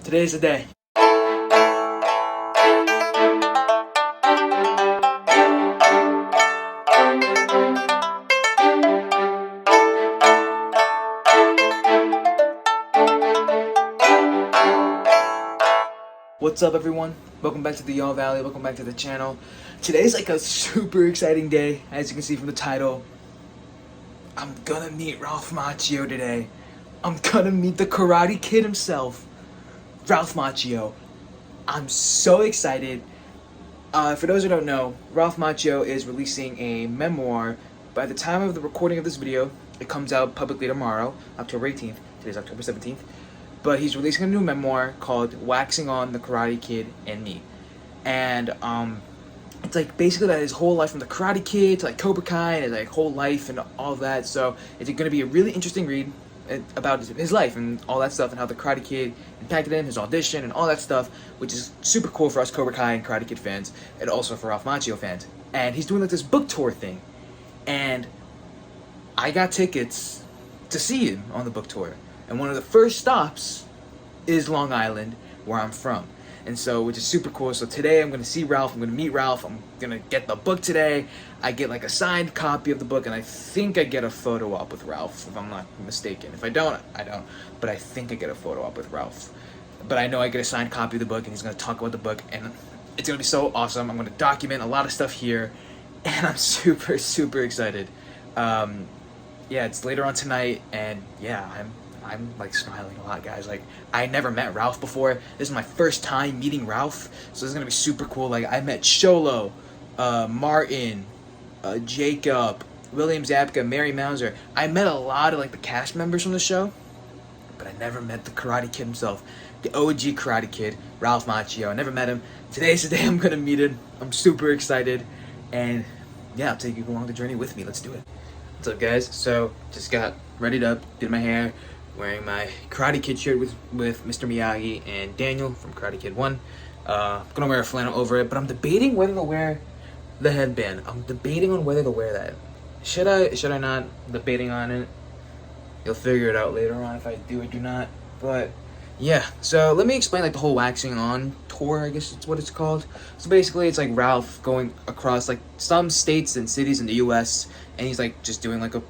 Today's the day. What's up, everyone? Welcome back to the Y'all Valley. Welcome back to the channel. Today's like a super exciting day. As you can see from the title, I'm gonna meet Ralph Macchio today. I'm gonna meet the Karate Kid himself, Ralph Macchio. I'm so excited. For those who don't know, Ralph Macchio is releasing a memoir. By the time of the recording of this video, it comes out publicly tomorrow, October 18th. Today's October 17th. But he's releasing a new memoir called Waxing on the Karate Kid and Me. And it's like basically that his whole life from the Karate Kid to like Cobra Kai and his like whole life and all that. So it's going to be a really interesting read about his life and all that stuff and how the Karate Kid impacted him, his audition and all that stuff, which is super cool for us Cobra Kai and Karate Kid fans and also for Ralph Macchio fans. And he's doing like this book tour thing. And I got tickets to see him on the book tour. And one of the first stops is Long Island, where I'm from. And so, which is super cool. So today I'm going to see Ralph. I'm going to meet Ralph. I'm going to get the book today. I get like a signed copy of the book. And I think I get a photo op with Ralph, if I'm not mistaken. If I don't, I don't. But I think I get a photo op with Ralph. But I know I get a signed copy of the book. And he's going to talk about the book. And it's going to be so awesome. I'm going to document a lot of stuff here. And I'm super, super excited. Yeah, it's later on tonight. And yeah, I'm like smiling a lot, guys. Like, I never met Ralph before. This is my first time meeting Ralph, so this is gonna be super cool. Like, I met Sholo, Martin, Jacob, William Zabka, Mary Mauser. I met a lot of like the cast members from the show, but I never met the Karate Kid himself, the OG Karate Kid, Ralph Macchio. I never met him. Today's the day I'm gonna meet him. I'm super excited, and yeah, I'll take you along the journey with me. Let's do it. What's up, guys? So just got readied up, did my hair. Wearing my Karate Kid shirt with Mr. Miyagi and Daniel from Karate Kid 1. Gonna wear a flannel over it, but I'm debating whether to wear the headband. I'm debating on whether to wear that. Should I not? I'm debating on it. You'll figure it out later on if I do or do not. But yeah, so let me explain like the whole waxing on tour, I guess it's what it's called. So basically it's like Ralph going across like some states and cities in the US, and he's like just doing like a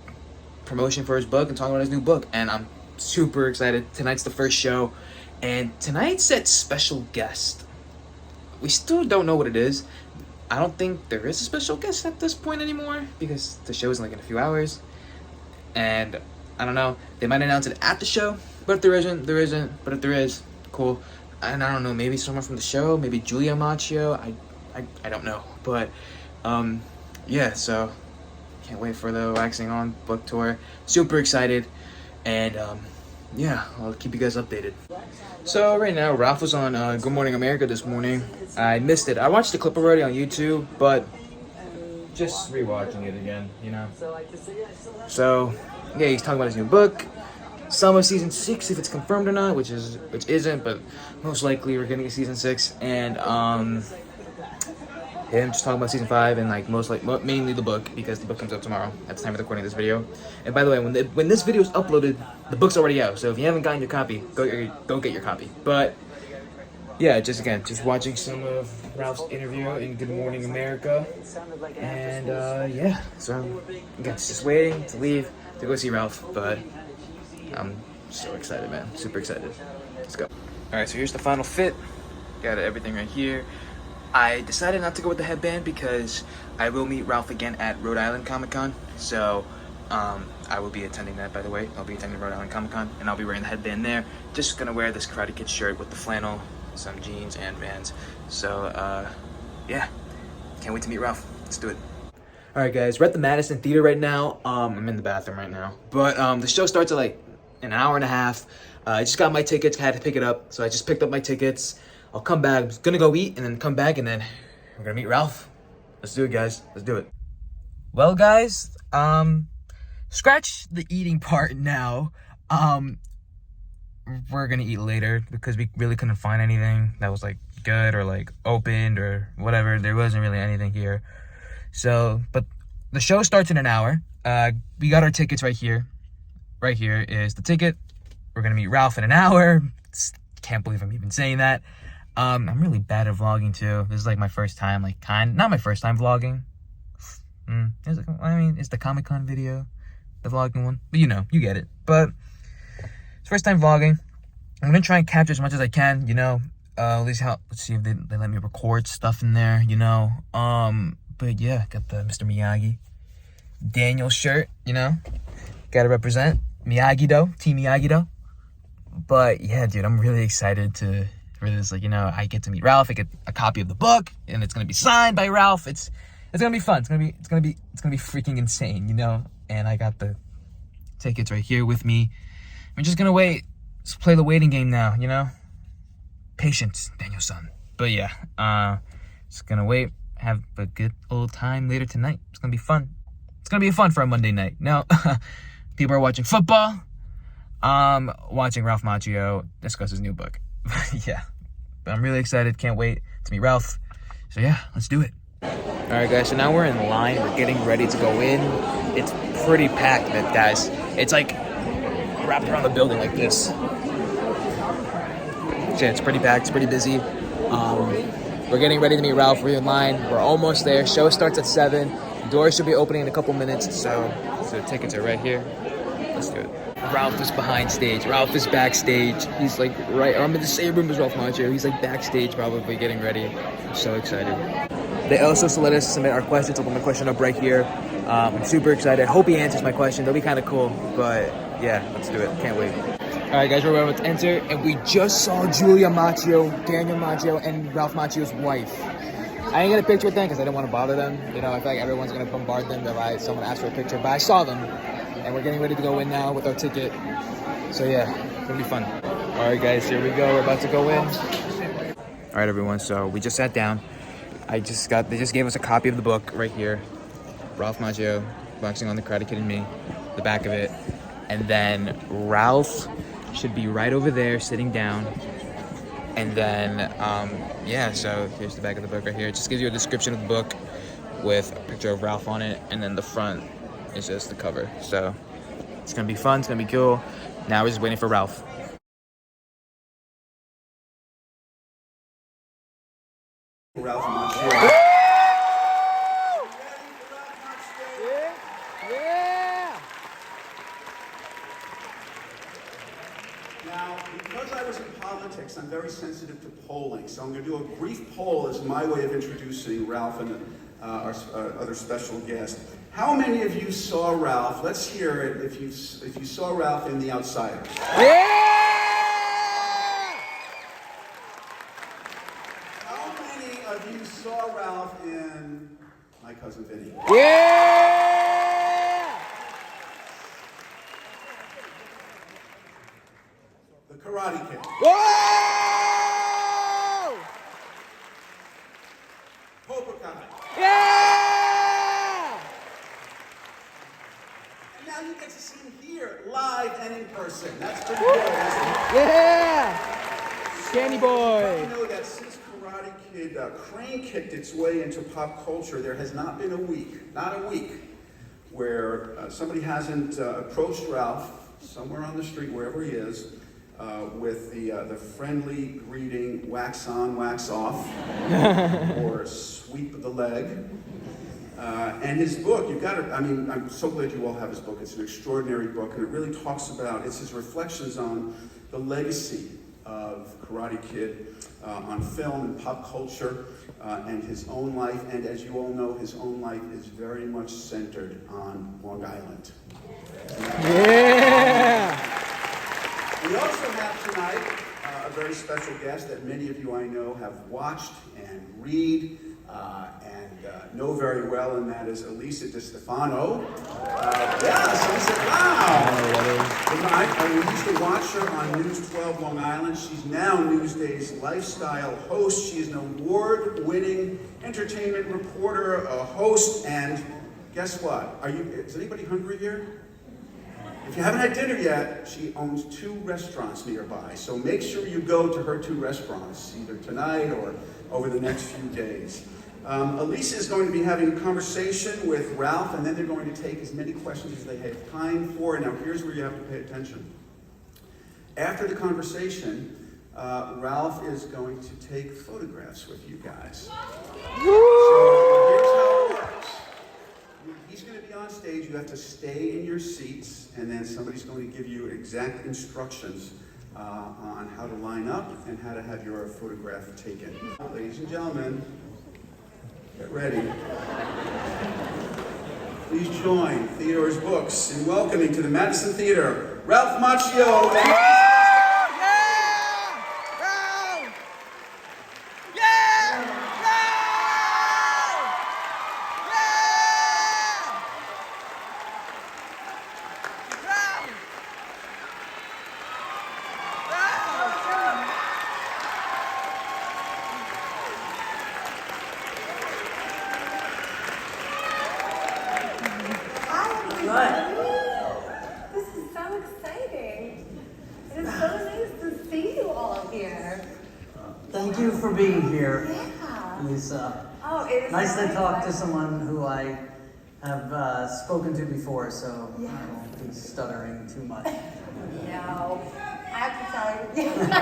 promotion for his book and talking about his new book, and I'm super excited. Tonight's the first show, and tonight's at special guest. We still don't know what it is. I don't think there is a special guest at this point anymore because the show is like in a few hours, and I don't know. They might announce it at the show, but if there isn't, there isn't. But if there is, cool. And I don't know, maybe someone from the show, maybe Julia Macchio. I don't know, but yeah. So can't wait for the Waxing On book tour. Super excited. And yeah, I'll keep you guys updated. So right now, Ralph was on Good Morning America this morning. I missed it. I watched the clip already on YouTube, but just rewatching it again, you know. So yeah, he's talking about his new book. Some of season 6, if it's confirmed or not, which isn't, but most likely we're getting a season 6. And him just talking about season 5 and like mainly the book, because the book comes out tomorrow at the time of recording this video. And by the way, when this video is uploaded, the book's already out. So if you haven't gotten your copy, go get your copy. But yeah, just watching some of Ralph's interview in Good Morning America, and yeah, so again, just waiting to leave to go see Ralph. But I'm so excited, man, super excited. Let's go. All right, so here's the final fit. Got everything right here. I decided not to go with the headband because I will meet Ralph again at Rhode Island Comic Con. So I will be attending that, by the way. I'll be attending Rhode Island Comic Con, and I'll be wearing the headband there. Just gonna wear this Karate Kid shirt with the flannel, some jeans and Vans. So yeah, can't wait to meet Ralph. Let's do it. All right, guys, we're at the Madison Theater right now. I'm in the bathroom right now, but the show starts at like an hour and a half. I just got my tickets, had to pick it up, so I just picked up my tickets. I'll come back. I'm gonna go eat and then come back, and then we're gonna meet Ralph. Let's do it, guys. Let's do it. Well, guys, scratch the eating part now. We're gonna eat later because we really couldn't find anything that was like good or like opened or whatever. There wasn't really anything here. So, but the show starts in an hour. We got our tickets right here. Right here is the ticket. We're gonna meet Ralph in an hour. It's Can't believe I'm even saying that. I'm really bad at vlogging too. This is like my first time, like not my first time vlogging. It's the Comic-Con video, the vlogging one, but you know, you get it. But it's first time vlogging. I'm gonna try and capture as much as I can, you know. At least let's see if they let me record stuff in there, you know. But yeah, got the Mr. Miyagi Daniel shirt, you know. Gotta represent Miyagi-Do, Team Miyagi-Do. But yeah, dude, I'm really excited for this. Like, you know, I get to meet Ralph. I get a copy of the book, and it's gonna be signed by Ralph. It's gonna be fun. It's gonna be freaking insane, you know. And I got the tickets right here with me. I'm just gonna wait. Let's play the waiting game now, you know. Patience, Daniel-san. But yeah, just gonna wait. Have a good old time later tonight. It's gonna be fun. It's gonna be fun for a Monday night. Now, people are watching football. Watching Ralph Macchio discuss his new book. Yeah, but I'm really excited. Can't wait to meet Ralph. So yeah, let's do it. All right, guys. So now we're in line. We're getting ready to go in. It's pretty packed, guys. It's like wrapped around the building like this. Yeah, it's pretty packed. It's pretty busy. We're getting ready to meet Ralph. We're in line. We're almost there. Show starts at 7. Doors should be opening in a couple minutes. So tickets are right here. Let's do it. Ralph is behind stage. Ralph is backstage. He's like I'm in the same room as Ralph Macchio. He's like backstage probably getting ready. I'm so excited. They also let us submit our questions. I'll put my question up right here. I'm super excited. Hope he answers my question. That'll be kind of cool. But yeah, let's do it. Can't wait. All right, guys, we're about to enter, and we just saw Julia Macchio, Daniel Macchio, and Ralph Macchio's wife. I didn't get a picture with them because I didn't want to bother them. You know, I feel like everyone's going to bombard them if someone asks for a picture. But I saw them, and we're getting ready to go in now with our ticket. So yeah, it's going to be fun. All right, guys, here we go. We're about to go in. All right, everyone, so we just sat down. They just gave us a copy of the book right here. Ralph Macchio, Boxing on the Karate Kid and Me, the back of it. And then Ralph should be right over there sitting down. And then yeah, so here's the back of the book right here. It just gives you a description of the book with a picture of Ralph on it, and then the front is just the cover. So it's gonna be fun, it's gonna be cool. Now we're just waiting for Ralph. Ralph Macchio. Now, because I was in politics, I'm very sensitive to polling, so I'm going to do a brief poll as my way of introducing Ralph and our other special guest. How many of you saw Ralph? Let's hear it if you saw Ralph in The Outsiders. How many of you saw Ralph in My Cousin Vinny? The Karate Kid. Whoa! Cobra Kai. Yeah! And now you get to see him here, live and in person. That's pretty cool, isn't it? Yeah! Danny boy! You know that since Karate Kid Crane kicked its way into pop culture, there has not been a week, where somebody hasn't approached Ralph somewhere on the street, wherever he is, with the friendly greeting, wax on, wax off, or sweep of the leg. And his book, I'm so glad you all have his book. It's an extraordinary book, and it really talks about, it's his reflections on the legacy of Karate Kid on film and pop culture, and his own life. And as you all know, his own life is very much centered on Long Island. Yeah! We also have tonight a very special guest that many of you I know have watched and read and know very well, and that is Elisa DiStefano. Yes, I said, wow! I used to watch her on News 12 Long Island. She's now Newsday's lifestyle host. She is an award-winning entertainment reporter, a host, and guess what? Is anybody hungry here? If you haven't had dinner yet, she owns 2 restaurants nearby, so make sure you go to her 2 restaurants, either tonight or over the next few days. Elisa is going to be having a conversation with Ralph, and then they're going to take as many questions as they have time for. Now, here's where you have to pay attention. After the conversation, Ralph is going to take photographs with you guys. So here's how it works. He's going to be on stage. You have to stay in your seats, and then somebody's going to give you exact instructions on how to line up and how to have your photograph taken. Ladies and gentlemen, get ready. Please join Theodore's Books in welcoming to the Madison Theater, Ralph Macchio. This is so exciting. It is so nice to see you all here. Thank you for being here, Yeah. Lisa. Oh, it is Nice to my talk to pleasure. someone who I have spoken to before, so Yes. I won't be stuttering too much. No. I have to tell you. I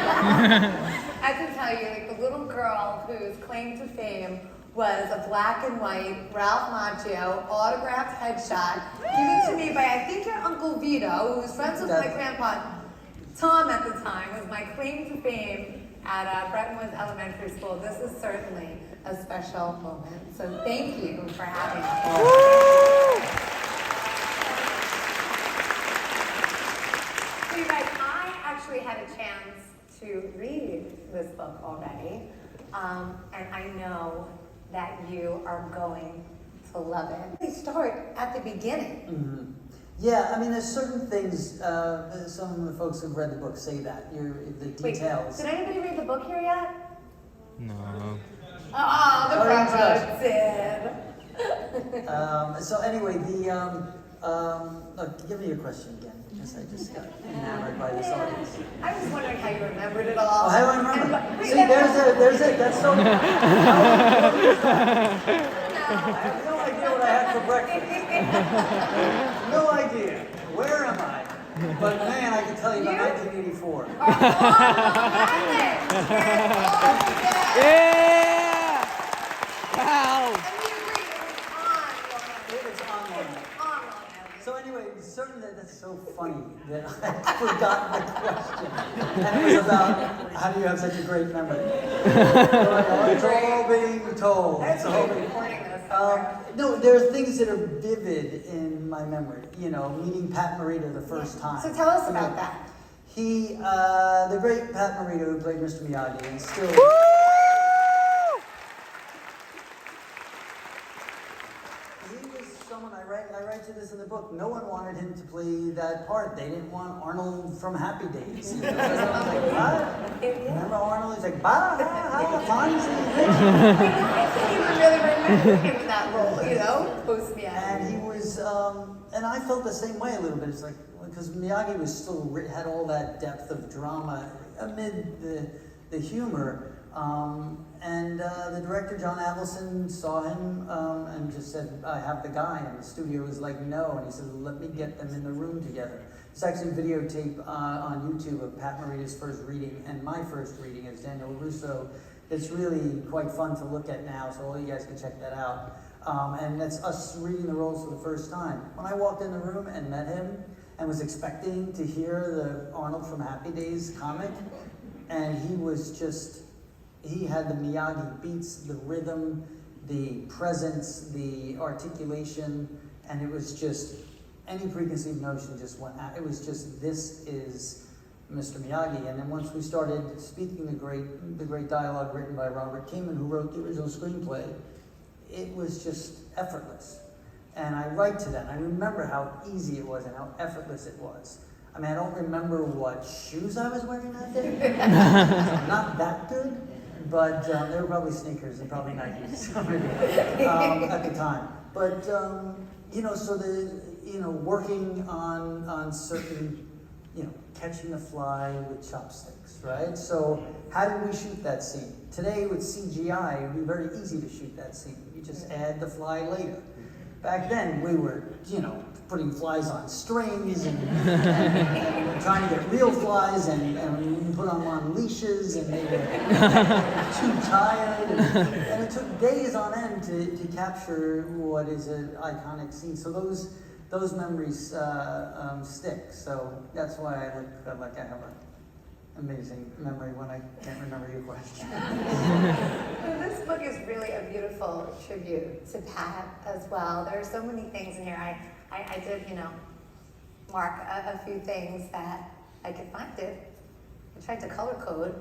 have to tell you, like the little girl whose claim to fame was a black and white Ralph Macchio autographed headshot given to me by, I think, your Uncle Vito, who was friends with my grandpa Tom at the time, was my claim to fame at Bretton Woods Elementary School. This is certainly a special moment. So thank you for having us. So you guys, I actually had a chance to read this book already, and I know that you are going to love it. We start at the beginning. Mm-hmm. Yeah, I mean, there's certain things, some of the folks who've read the book say that, the details. Wait, did anybody read the book here yet? No. Oh, the Oh, front So anyway, look, give me your question again, because I just got enamored by this audience. I was wondering how you remembered it all. Oh, how do I remember? And- See, there's it, that's so... I have no idea what I had for breakfast. No idea. Where am I? But man, I can tell you about 1984. Yeah! Wow! It's on Long Island. So anyway, certainly that's so funny that I forgot the question. And it was about how do you have such a great memory? It's all being told. It's all being no, there are things that are vivid in my memory. You know, meeting Pat Morita the first time. So tell us about that. He, the great Pat Morita, who played Mr. Miyagi, and still. He was someone I write to this in the book. No one wanted him to play that part. They didn't want Arnold from Happy Days. You know? I was like, what? Remember Arnold? He's like, bah, Fonzie. I can't even really remember him in that role, you know, post Miyagi. And he was, and I felt the same way a little bit. It's like, because Miyagi was still, had all that depth of drama amid the humor. And the director, John Avildsen, saw him and just said, I have the guy. And the studio was like, no. And he said, let me get them in the room together. It's actually a videotape on YouTube of Pat Morita's first reading and my first reading as Daniel Russo. It's really quite fun to look at now, so all you guys can check that out. And that's us reading the roles for the first time. When I walked in the room and met him and was expecting to hear the Arnold from Happy Days comic, and he was just, he had the Miyagi beats, the rhythm, the presence, the articulation, and it was just, any preconceived notion just went out. It was just, this is Mr. Miyagi. And then once we started speaking the great dialogue written by Robert Kamen, who wrote the original screenplay, it was just effortless. And I write to that, and I remember how easy it was and how effortless it was. I mean, I don't remember what shoes I was wearing that day. Not that good, but they were probably sneakers and probably Nikes at the time. But, you know, so working on certain, catching the fly with chopsticks, right? So how did we shoot that scene? Today with CGI, it would be very easy to shoot that scene. You just add the fly later. back then we were, putting flies on strings and trying to get real flies and we put them on leashes and they were too tired. And it took days on end to capture what is an iconic scene. So those memories stick. So that's why I look like I have an amazing memory when I can't remember your question. Well, this book is really a beautiful tribute to Pat as well. There are so many things in here. I did, mark a few things that I could find it. I tried to color code.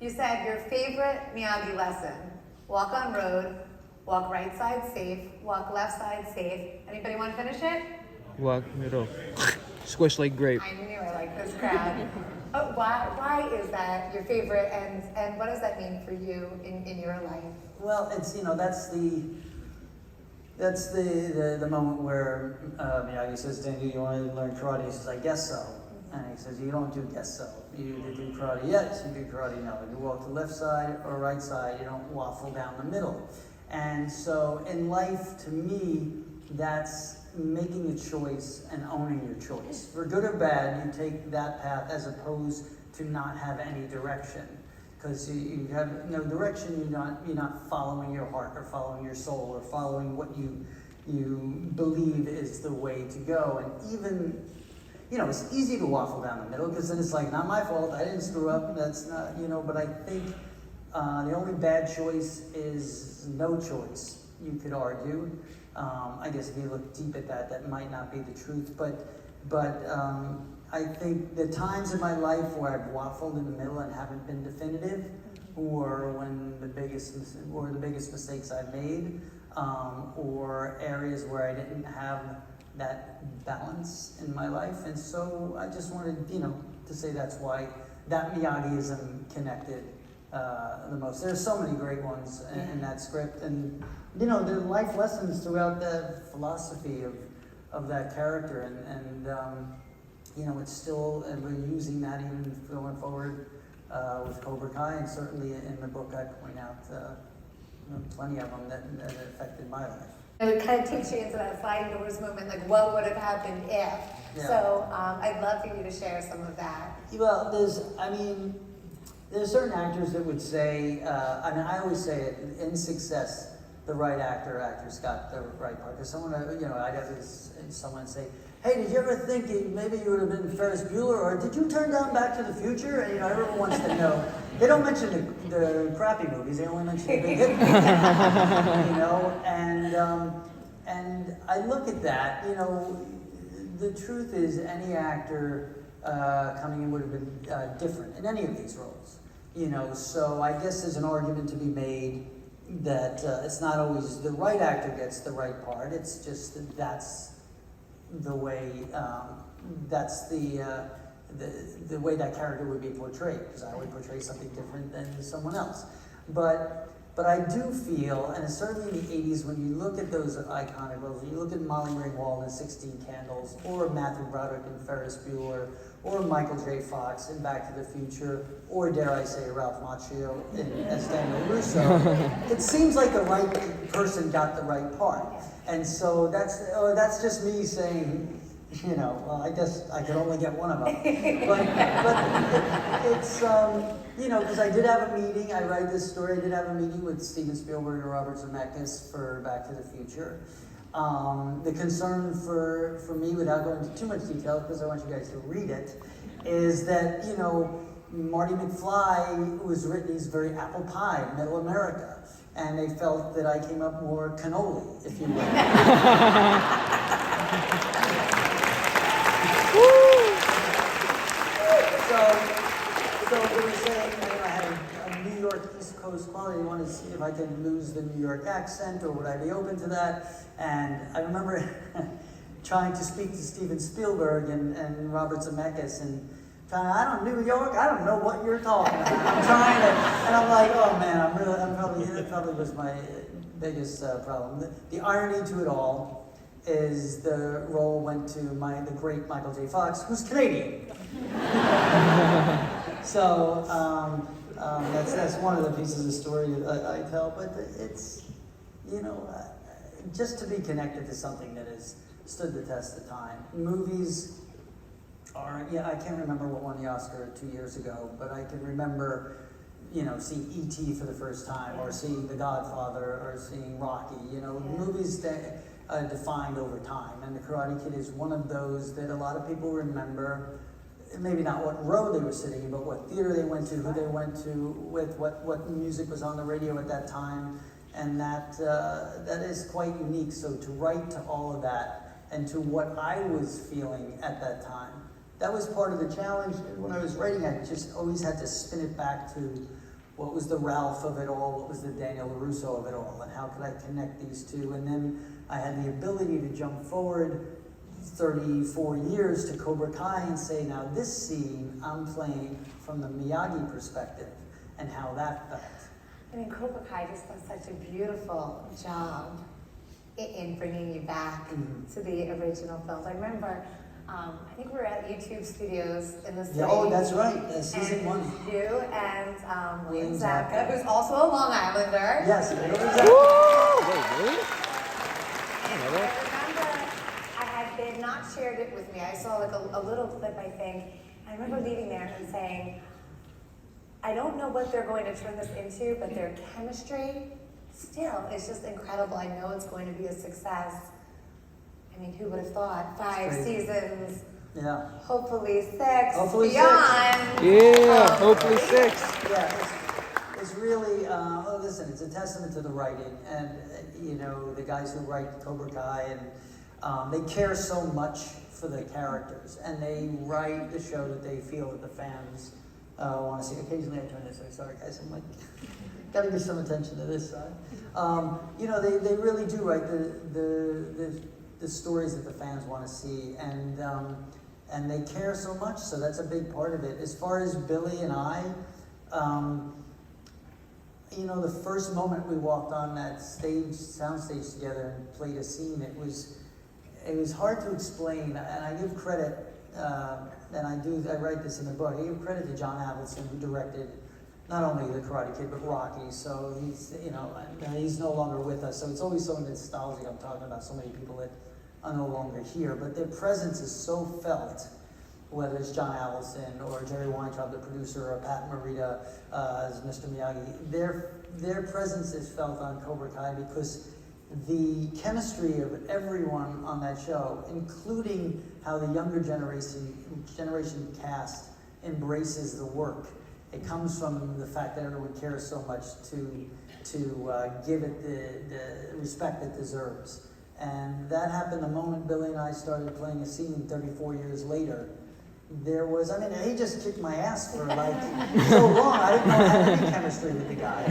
You said your favorite Miyagi lesson: walk on road, walk right side safe, walk left side safe. Anybody want to finish it? Walk middle. Squish like grape. I knew I liked this crowd. Why is that your favorite, and what does that mean for you in your life? Well, it's that's the moment where Miyagi says, "Danny, you want to learn karate?" He says, "I guess so." And he says, "You don't do guess so. You either do karate yes, you do karate no. You walk to the left side or right side. You don't waffle down the middle." And so in life, to me, that's making a choice and owning your choice. For good or bad, you take that path as opposed to not have any direction. Because you have no direction, you're not following your heart or following your soul or following what you believe is the way to go. And even, it's easy to waffle down the middle because then it's like, not my fault, I didn't screw up, that's not, but I think the only bad choice is no choice, you could argue. I guess if you look deep at that might not be the truth, but I think the times in my life where I've waffled in the middle and haven't been definitive, or when the biggest mistakes I've made, or areas where I didn't have that balance in my life, and so I just wanted, to say that's why that Miyagiism connected the most. There's so many great ones in that script, and there are life lessons throughout the philosophy of that character, and it's still, and we're using that even going forward with Cobra Kai, and certainly in the book I point out plenty of them that affected my life. It kind of takes you into that sliding doors moment, like what would have happened if. Yeah. So I'd love for you to share some of that. Well, there's certain actors that would say, I always say it, in success, the right actress got the right part. Because someone, I'd have someone say, "Hey, did you ever think maybe you would have been Ferris Bueller, or did you turn down Back to the Future?" And everyone wants to know. They don't mention the crappy movies; they only mention the big hit movies. And I look at that. The truth is, any actor coming in would have been different in any of these roles. So I guess there's an argument to be made that it's not always the right actor gets the right part. It's just that's the way that's the way that character would be portrayed, because I would portray something different than someone else. But I do feel, and certainly in the 80s, when you look at those iconic roles, you look at Molly Ringwald in 16 Candles, or Matthew Broderick in Ferris Bueller, or Michael J. Fox in Back to the Future, or dare I say Ralph Macchio as Daniel Russo, it seems like the right person got the right part. And so that's just me saying, well, I guess I could only get one of them. But it's, because I did have a meeting, I write this story, I did have a meeting with Steven Spielberg and Robert Zemeckis for Back to the Future. The concern for me, without going into too much detail, because I want you guys to read it, is that, Marty McFly was written, he's very apple pie, middle America. And they felt that I came up more cannoli, if you will. So they were saying, I had a New York East Coast quality. They wanted to see if I could lose the New York accent, or would I be open to that? And I remember trying to speak to Steven Spielberg and Robert Zemeckis, and New York, I don't know what you're talking about. I'm trying to, and I'm like, oh man, that probably was my biggest problem. The irony to it all is the role went to the great Michael J. Fox, who's Canadian. So that's one of the pieces of the story I tell. But it's just to be connected to something that has stood the test of time. Movies are, yeah, I can't remember what won the Oscar 2 years ago, but I can remember, seeing E.T. for the first time, or seeing The Godfather, or seeing Rocky. Movies that defined over time, and The Karate Kid is one of those that a lot of people remember. Maybe not what row they were sitting in, but what theater they went to, who they went to with, what music was on the radio at that time, and that is quite unique. So to write to all of that, and to what I was feeling at that time, that was part of the challenge. When I was writing, I just always had to spin it back to what was the Ralph of it all, what was the Daniel LaRusso of it all, and how could I connect these two? And then I had the ability to jump forward 34 years to Cobra Kai and say, now this scene I'm playing from the Miyagi perspective and how that felt. I mean, Cobra Kai just does such a beautiful job in bringing you back to the original films. I remember, I think we were at YouTube Studios in the city. Yeah, oh, that's right, season 1. You and William Zabka, who's also a Long Islander. Yes, Woo! Wait, really? I know that. They had not shared it with me. I saw like a little clip, I think. I remember leaving there and saying, I don't know what they're going to turn this into, but their chemistry still is just incredible. I know it's going to be a success. I mean, who would have thought? 5 seasons. Yeah. Hopefully 6. Hopefully beyond. 6. Yeah, hopefully 6. Yeah, it's really, listen, it's a testament to the writing, and the guys who write Cobra Kai, and they care so much for the characters, and they write the show that they feel that the fans want to see. Occasionally I turn this way, sorry guys, I'm like, gotta give some attention to this side. They really do write the stories that the fans want to see, and they care so much, so that's a big part of it. As far as Billy and I, the first moment we walked on that soundstage together and played a scene, it was hard to explain, and I give credit, and I write this in the book, I give credit to John Avildsen, who directed not only The Karate Kid, but Rocky. So he's no longer with us, so it's always so nostalgic. I'm talking about so many people that are no longer here, but their presence is so felt, whether it's John Avildsen or Jerry Weintraub, the producer, or Pat Morita as Mr. Miyagi. Their presence is felt on Cobra Kai because the chemistry of everyone on that show, including how the younger generation cast embraces the work. It comes from the fact that everyone cares so much to give it the respect it deserves. And that happened the moment Billy and I started playing a scene 34 years later. He just kicked my ass for like so long. I didn't know I had any chemistry with the guy.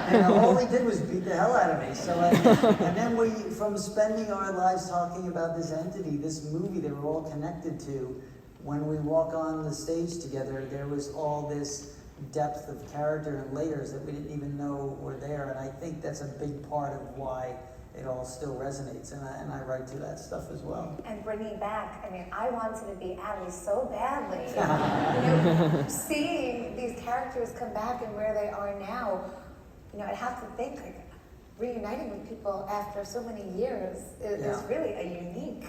And all he did was beat the hell out of me. So, and then from spending our lives talking about this entity, this movie that we're all connected to, when we walk on the stage together, there was all this depth of character and layers that we didn't even know were there. And I think that's a big part of why it all still resonates, and I write to that stuff as well. And bringing back, I wanted to be Ali so badly. Seeing these characters come back and where they are now, I'd have to think, reuniting with people after so many years is really a unique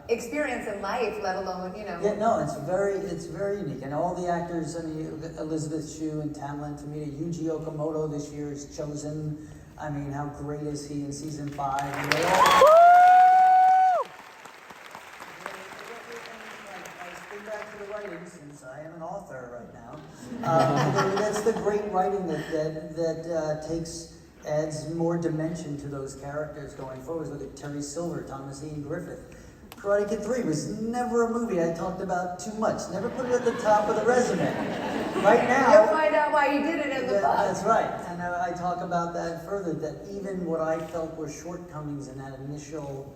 experience in life, let alone, Yeah, no, it's very unique. And all the actors, Elizabeth Shue and Tamlin Tomita, Yuji Okamoto this year is chosen. How great is he in season 5? And they all... I spin back to the writing, since I am an author right now. That's the great writing that adds more dimension to those characters going forward. Look at Terry Silver, Thomas Ian Griffith. Karate Kid 3 was never a movie I talked about too much. Never put it at the top of the resume. Right now... You'll find out why you did it in the book. That's right. And I talk about that further, that even what I felt were shortcomings in that initial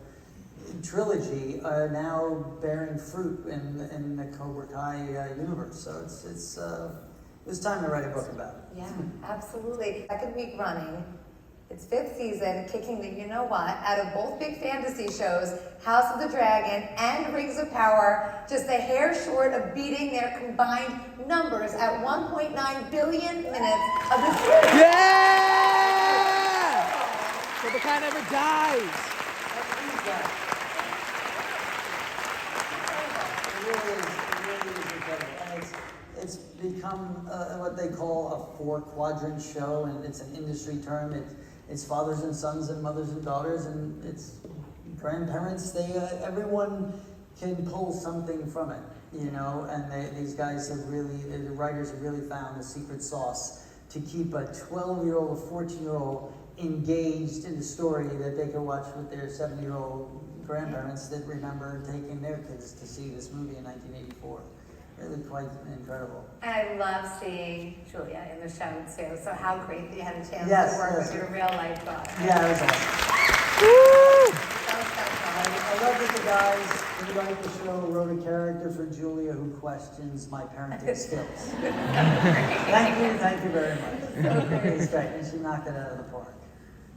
trilogy are now bearing fruit in the Cobra Kai universe. So it was time to write a book about it. Yeah, absolutely. Second week running. It's 5th season, kicking the out of both big fantasy shows, House of the Dragon and Rings of Power, just a hair short of beating their combined numbers at 1.9 billion minutes of the series. Yeah! Cobra Kai Samurai never dies. It really is incredible. And it's become what they call a 4-quadrant show, and it's an industry term. It's fathers and sons and mothers and daughters, and it's grandparents. Everyone can pull something from it, you know. And these guys have really, the writers have really found the secret sauce to keep a 12-year-old, a 14-year-old engaged in the story that they can watch with their 7-year-old grandparents that remember taking their kids to see this movie in 1984. Really quite incredible. And I love seeing Julia in the show too. So how great that you had a chance Yes, to work yes. with your real life daughter. Yeah, it was awesome. So special. I love that the guys who write the show wrote a character for Julia who questions my parenting skills. Thank you very much. It's great, and she knocked it out of the park.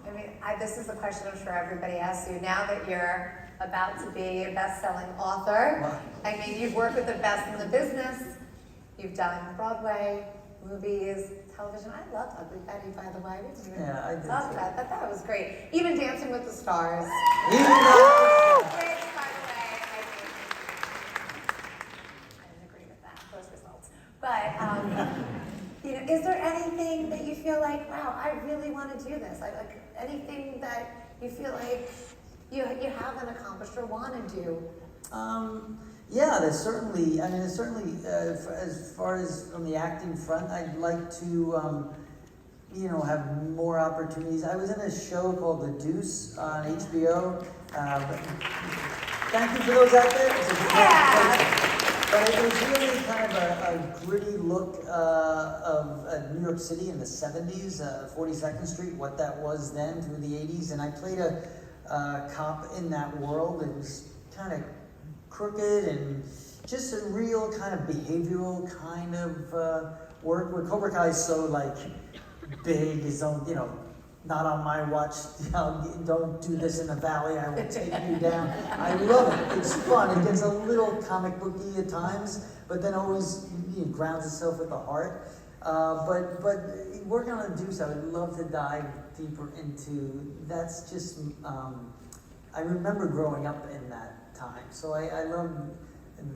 I mean, this is a question I'm sure everybody asks you. Now that you're about to be a best-selling author, Wow. I mean, you've worked with the best in the business. You've done Broadway, movies, television. I loved Ugly Betty, by the way. We didn't even Yeah, I did talk too. about that. That was great. Even Dancing with the Stars. Even though- Which, by the way, I didn't agree with that, those results. But, you know, is there anything that you feel like, wow, I really want to do this? Like anything that you feel like you haven't accomplished or want to do? Yeah, there's certainly, as far as on the acting front, I'd like to, have more opportunities. I was in a show called The Deuce on HBO. But thank you for those out there. It's a good Yeah. But it was really kind of a gritty look of New York City in the 70s, 42nd Street, what that was then through the 80s. And I played a cop in that world. It was kind of crooked and just a real kind of behavioral kind of work. Where Cobra Kai is so like big, is on, not on my watch. Don't do this in the valley. I will take you down. I love it. It's fun. It gets a little comic booky at times, but then always grounds itself at the heart. But working on a Deuce, I would love to dive deeper into. That's just. I remember growing up in that time, so I love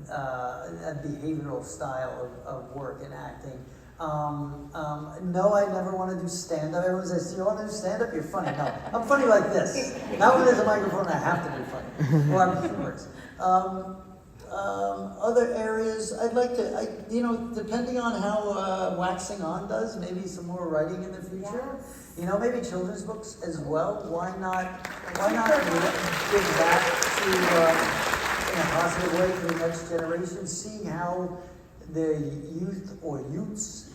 a behavioral style of work and acting. No, I never want to do stand-up. Everyone says, "You want to do stand-up? You're funny." No, I'm funny like this. Not when there's a microphone, I have to be funny. Or I'm humorous. Other areas, I'd like to, depending on how Waxing On does, maybe some more writing in the future. Yes. Maybe children's books as well. Why not give back to, in a positive way to the next generation, seeing how the youth or youths,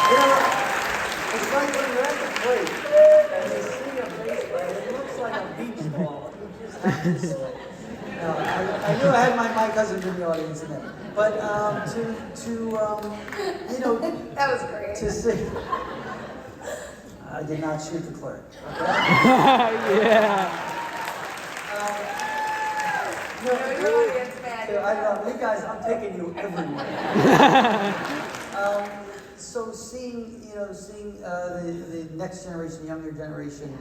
it's like when you're at the plate and you see a baseball, it looks like a beach ball. You just have to swing. No, I knew I had my cousin in the audience in there. But That was great. to see, I did not shoot the clerk. Okay? Yeah. Your audience, man. I love you guys. I'm taking you everywhere. So seeing the next generation, younger generation,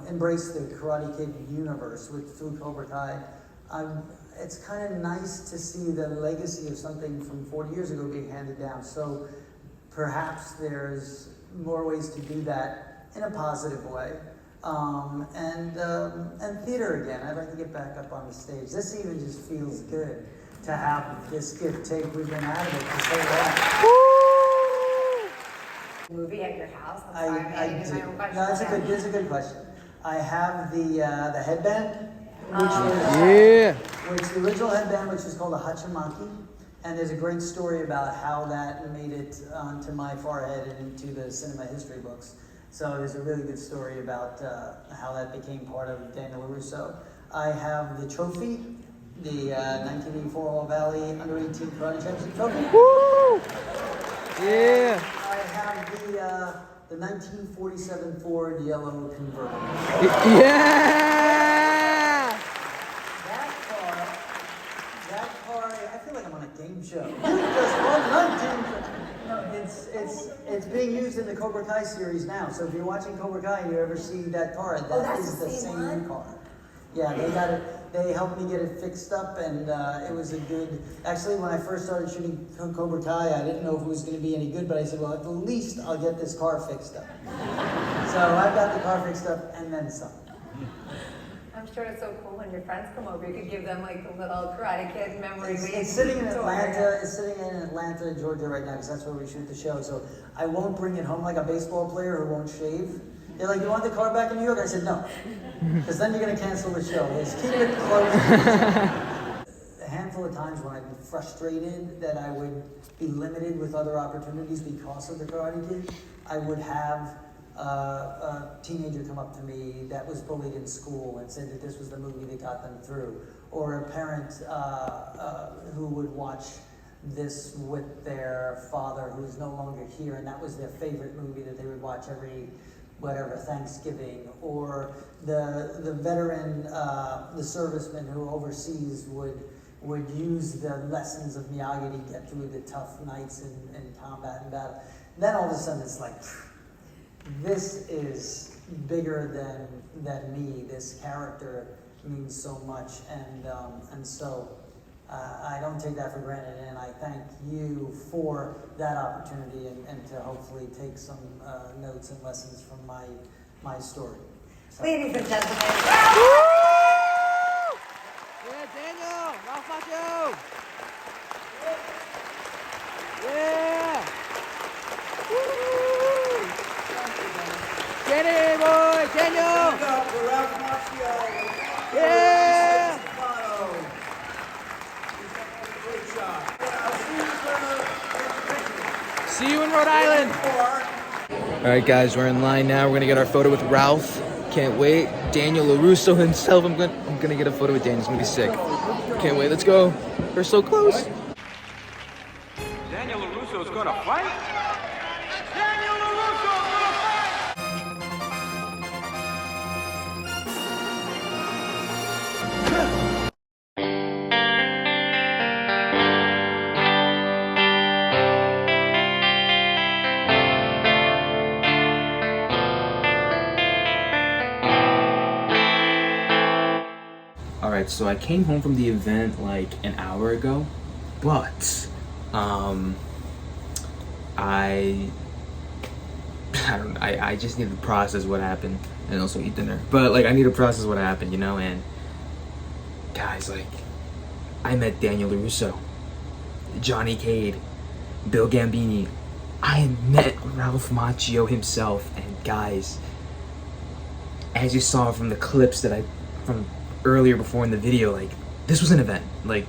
embrace the Karate Kid universe through Cobra Kai. It's kind of nice to see the legacy of something from 40 years ago being handed down. So perhaps there's more ways to do that in a positive way. And theater again. I'd like to get back up on the stage. This even just feels good to have this give take. We've been out of it for so long. Movie at your house. I didn't do. know my No, question. this is a good question. I have the headband, which the original headband, which is called a hachimaki, and there's a great story about how that made it onto my forehead and into the cinema history books. So there's a really good story about how that became part of Daniel LaRusso. I have the trophy, the 1984 All Valley Under 18 Karate Championship trophy. Woo! Yeah. I have the 1947 Ford yellow convertible. Yeah. That car, I feel like I'm on a game show. You just won 19. No, it's being used in the Cobra Kai series now. So if you're watching Cobra Kai and you ever see that car, that that's is the the same same one? car. Yeah, they got it. They helped me get it fixed up, and it was a good. Actually, when I first started shooting Cobra Kai, I didn't know if it was going to be any good, but I said, well, at the least I'll get this car fixed up. So I got the car fixed up, and then some. I'm sure it's so cool when your friends come over. You could give them like the little Karate Kid memory. It's sitting in Atlanta. It's sitting in Atlanta, Georgia, right now, because that's where we shoot the show. So I won't bring it home like a baseball player who won't shave. They're like, "You want the car back in New York?" I said, "No," because then you're going to cancel the show. Just keep it close. A handful of times when I'd be frustrated that I would be limited with other opportunities because of the Karate Kid, I would have a teenager come up to me that was bullied in school and said that this was the movie that got them through, or a parent who would watch this with their father who's no longer here, and that was their favorite movie that they would watch every Thanksgiving, or the veteran, the serviceman who overseas would use the lessons of Miyagi to get through the tough nights in combat and battle. Then all of a sudden it's like, this is bigger than me. This character means so much, and so I don't take that for granted, and I thank you for that opportunity and to hopefully take some notes and lessons from my story. So. Ladies and gentlemen. Yeah, Daniel! Ralph Macchio! Yeah! Woo! Get it, boy! Daniel! Give it up for Ralph Macchio. Yeah! Great job. I'll See you in Rhode Island! Alright guys, we're in line now. We're gonna get our photo with Ralph. Can't wait. Daniel LaRusso himself. I'm gonna get a photo with Daniel. It's gonna be sick. Can't wait. Let's go. We're so close. Daniel LaRusso's gonna fight? Daniel LaRusso's gonna fight! Alright, so I came home from the event like an hour ago, but I just need to process what happened and also eat dinner. But like I need to process what happened, you know, and guys, like I met Daniel LaRusso, Johnny Cade, Bill Gambini. I met Ralph Macchio himself, and guys, as you saw from the clips from earlier before in the video, like this was an event. Like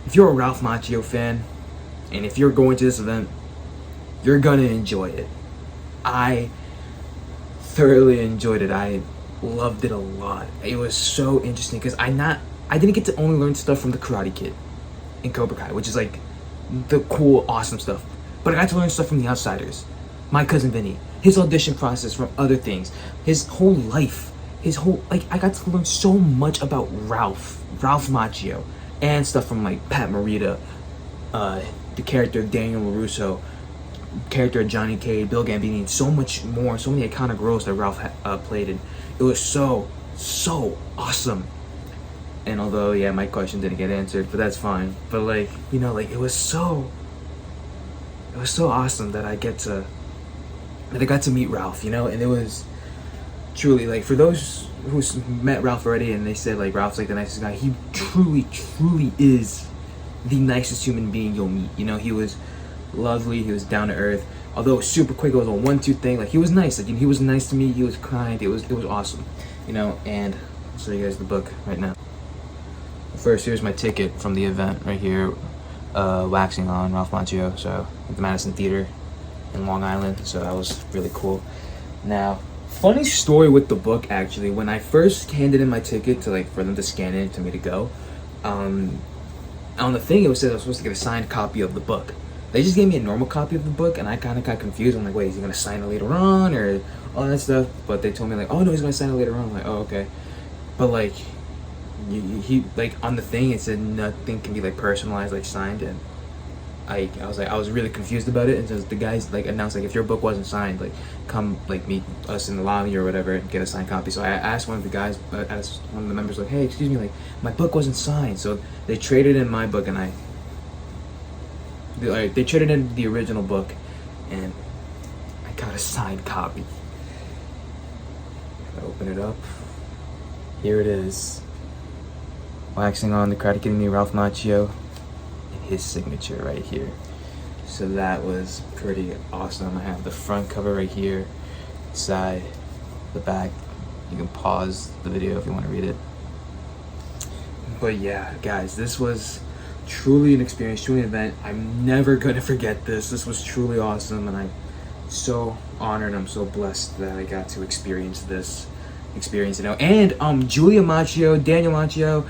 if you're a Ralph Macchio fan and if you're going to this event, you're gonna enjoy it. I thoroughly enjoyed it. I loved it a lot. It was so interesting because I didn't get to only learn stuff from the Karate Kid in Cobra Kai, which is like the cool, awesome stuff, but I got to learn stuff from the outsiders. My cousin Vinny, his audition process, from other things, his whole life, I got to learn so much about Ralph Macchio, and stuff from like Pat Morita, the character of Daniel LaRusso, character of Johnny Cade, Bill Gambini, and so much more, so many iconic roles that Ralph played in. It was so awesome. And although, yeah, my question didn't get answered, but that's fine. But like, you know, like it was so awesome that I got to meet Ralph, you know, and it was truly, like, for those who met Ralph already and they said like Ralph's like the nicest guy, he truly is the nicest human being you'll meet. You know, he was lovely, he was down to earth. Although it was super quick, it was a 1-2 thing. Like he was nice, like he was nice to me, he was kind, it was awesome, you know. And I'll show you guys the book right now. First, here's my ticket from the event right here, waxing on Ralph Macchio, so at the Madison Theater in Long Island. So that was really cool. Now, funny story with the book, actually. When I first handed in my ticket to for them to scan it to me to go, on the thing it said I was supposed to get a signed copy of the book. They just gave me a normal copy of the book, and I kind of got confused. I'm like, wait, is he gonna sign it later on or all that stuff? But they told me like, oh no, he's gonna sign it later on. I'm like, oh okay. But like, he like on the thing it said nothing can be like personalized, like signed, and I was really confused about it, and so the guys like announced like if your book wasn't signed, like come like meet us in the lobby or whatever and get a signed copy. So I asked one of the guys, asked one of the members, like, hey, excuse me, like my book wasn't signed. So they traded in my book, and they traded in the original book, and I got a signed copy. I open it up. Here it is. Waxing on the Karate Kid Me, Ralph Macchio, and his signature right here. So that was pretty awesome. I have the front cover right here, side, the back. You can pause the video if you want to read it. But yeah, guys, this was truly an experience, truly an event. I'm never gonna forget this. This was truly awesome, and I'm so honored. I'm so blessed that I got to experience this. And Julia Macchio, Daniel Macchio,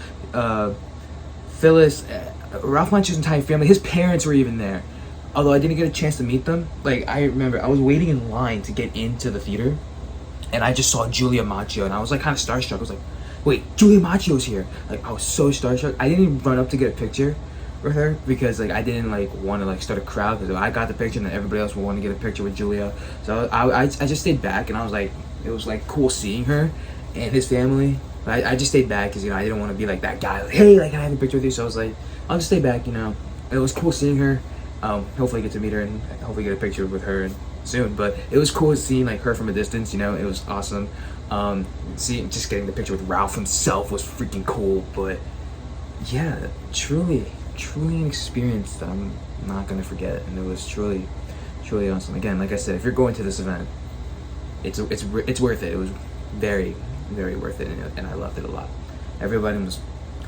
Phyllis, Ralph Macchio's entire family, his parents were even there. Although I didn't get a chance to meet them. Like, I remember I was waiting in line to get into the theater, and I just saw Julia Macchio, and I was like kind of starstruck. I was like, wait, Julia Macchio's here. Like, I was so starstruck. I didn't even run up to get a picture with her because like I didn't like want to like start a crowd, because I got the picture and then everybody else would want to get a picture with Julia. So I just stayed back, and I was like, it was like cool seeing her and his family. I just stayed back because, you know, I didn't want to be like that guy, like, hey, like, can I have a picture with you? So I was like, I'll just stay back, you know. It was cool seeing her. Hopefully I get to meet her and hopefully get a picture with her soon. But it was cool seeing like her from a distance, you know. It was awesome. Just getting the picture with Ralph himself was freaking cool. But yeah, truly an experience that I'm not gonna forget, and it was truly awesome. Again, like I said, if you're going to this event, it's worth it. It was very worth it, and I loved it a lot. Everybody was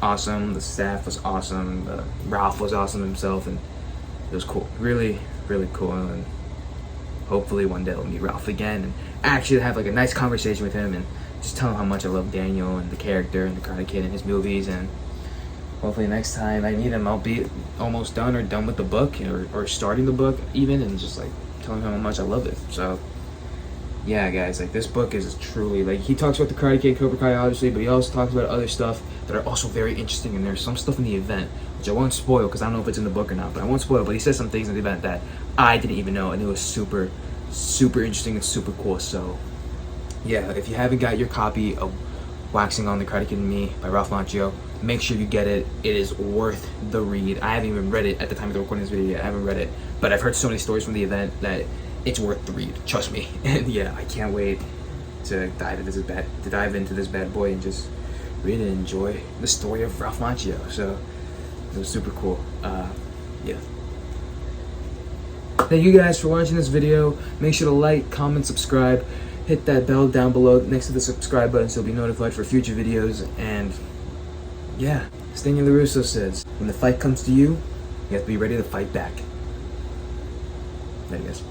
awesome. The staff was awesome. Ralph was awesome himself, and it was cool. Really cool. And hopefully one day I'll meet Ralph again and actually have like a nice conversation with him and just tell him how much I love Daniel and the character and the Karate Kid and his movies. And hopefully next time I meet him, I'll be almost done or done with the book, you know, or starting the book even, and just like telling him how much I love it. So yeah, guys, like this book is truly, like, he talks about the Karate Kid, Cobra Kai, obviously, but he also talks about other stuff that are also very interesting. And there's some stuff in the event which I won't spoil because I don't know if it's in the book or not, but I won't spoil. But he says some things in the event that I didn't even know, and it was super interesting and super cool. So yeah, if you haven't got your copy of Waxing on the Karate Kid and Me by Ralph Macchio, make sure you get it. It is worth the read. I haven't even read it at the time of the recording of this video yet. I haven't read it, but I've heard so many stories from the event that it's worth the read. Trust me. And yeah, I can't wait to dive into this bad boy and just read and enjoy the story of Ralph Macchio. So it was super cool. Yeah. Thank you guys for watching this video. Make sure to like, comment, subscribe. Hit that bell down below next to the subscribe button so you'll be notified for future videos. And yeah, Stingy LaRusso says, when the fight comes to you, you have to be ready to fight back. There you guys.